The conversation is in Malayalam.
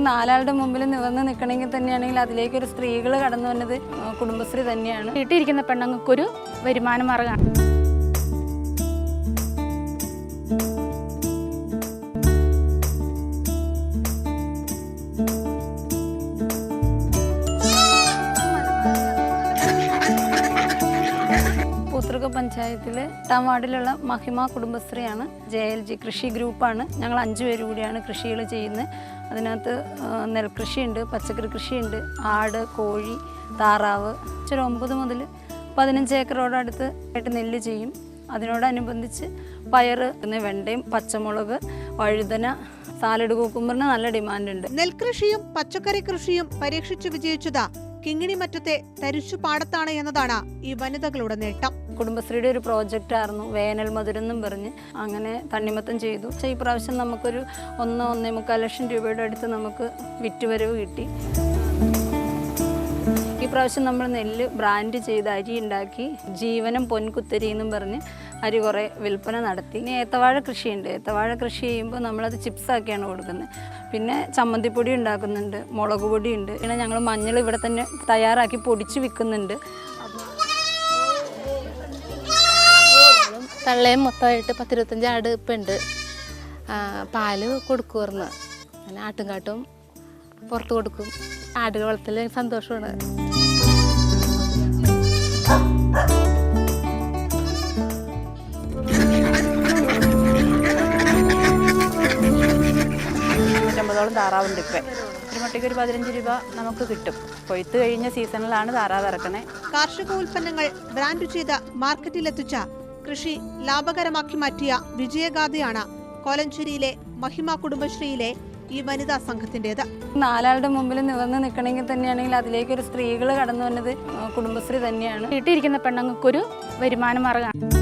നാലാളുടെ മുമ്പിൽ നിവർന്ന് നിൽക്കണമെങ്കിൽ തന്നെയാണെങ്കിൽ അതിലേക്ക് ഒരു സ്ത്രീകൾ കടന്നു വന്നത് കുടുംബശ്രീ തന്നെയാണ്. വീട്ടിലിരിക്കുന്ന പെണ്ണുങ്ങൾക്കൊരു വരുമാന മാർഗ്ഗമാണ്. പൂത്തൃക പഞ്ചായത്തിലെ 8ാം വാർഡിലുള്ള മഹിമ കുടുംബശ്രീയാണ്. JLG കൃഷി ഗ്രൂപ്പാണ്. ഞങ്ങൾ 5 പേര് കൂടിയാണ് കൃഷികൾ ചെയ്യുന്നത്. അതിനകത്ത് നെൽകൃഷിയുണ്ട്, പച്ചക്കറി കൃഷിയുണ്ട്, ആട്, കോഴി, താറാവ്. 9 മുതൽ 15 ഏക്കറോടടുത്ത് ആയിട്ട് നെല്ല് ചെയ്യും. അതിനോടനുബന്ധിച്ച് പയർ, വെണ്ടയും, പച്ചമുളക്, വഴുതന, സാലഡ് കുക്കുമ്പറിന് നല്ല ഡിമാൻഡുണ്ട്. നെൽകൃഷിയും പച്ചക്കറി കൃഷിയും പരീക്ഷിച്ചു വിജയിച്ചത് കിങ്ങിണിമറ്റത്തെ തരിശുപാടത്താണ് എന്നതാണ് ഈ വനിതകളുടെ നേട്ടം. കുടുംബശ്രീയുടെ ഒരു പ്രോജക്റ്റ് ആയിരുന്നു വേനൽ മധുരം എന്നും പറഞ്ഞ്. അങ്ങനെ തണ്ണിമത്തം ചെയ്തു. ഈ പ്രാവശ്യം നമുക്കൊരു 1-1.25 ലക്ഷം രൂപയുടെ അടുത്ത് നമുക്ക് വിറ്റുവരവ് കിട്ടി. ഈ പ്രാവശ്യം നമ്മൾ നെല്ല് ബ്രാൻഡ് ചെയ്ത് അരി ഉണ്ടാക്കി ജീവനം പൊൻകുത്തരി എന്നും പറഞ്ഞ് അരി കുറേ വിൽപ്പന നടത്തി. ഇനി ഏത്തവാഴ കൃഷിയുണ്ട്. ഏത്തവാഴ കൃഷി ചെയ്യുമ്പോൾ നമ്മളത് ചിപ്സാക്കിയാണ് കൊടുക്കുന്നത്. പിന്നെ ചമ്മന്തിപ്പൊടി ഉണ്ടാക്കുന്നുണ്ട്, മുളക് പൊടിയുണ്ട്. പിന്നെ ഞങ്ങൾ മഞ്ഞൾ ഇവിടെ തന്നെ തയ്യാറാക്കി പൊടിച്ച് വിൽക്കുന്നുണ്ട്. തള്ളയും മൊത്തമായിട്ട് 10-25 ആട് ഇപ്പം ഉണ്ട്. പാല് കൊടുക്കുമായിരുന്നു. അങ്ങനെ ആട്ടുംകാട്ടും പുറത്ത് കൊടുക്കും. ആടുകൾ വളർത്തൽ സന്തോഷമാണ്. താറാവുണ്ട്. ഇപ്പം ഒരു മുട്ടയ്ക്ക് ഒരു 15 രൂപ നമുക്ക് കിട്ടും. കൊയ്ത്ത് കഴിഞ്ഞ സീസണിലാണ് താറാവ് ഇറക്കണേ. കാർഷിക ഉൽപ്പന്നങ്ങൾ ബ്രാൻഡ് ചെയ്ത് മാർക്കറ്റിലെത്തിച്ച കൃഷി ലാഭകരമാക്കി മാറ്റിയ വിജയഗാഥയാണ് കോലഞ്ചേരിയിലെ മഹിമ കുടുംബശ്രീയിലെ ഈ വനിതാ സംഘത്തിൻ്റെത്. നാലാളുടെ മുമ്പിൽ നിവർന്ന് നിൽക്കണമെങ്കിൽ തന്നെയാണെങ്കിൽ അതിലേക്ക് ഒരു സ്ത്രീകൾ കടന്നു വന്നത് കുടുംബശ്രീ തന്നെയാണ്. വീട്ടിലിരിക്കുന്ന പെണ്ണുങ്ങൾക്കൊരു വരുമാന മാർഗ്ഗമാണ്.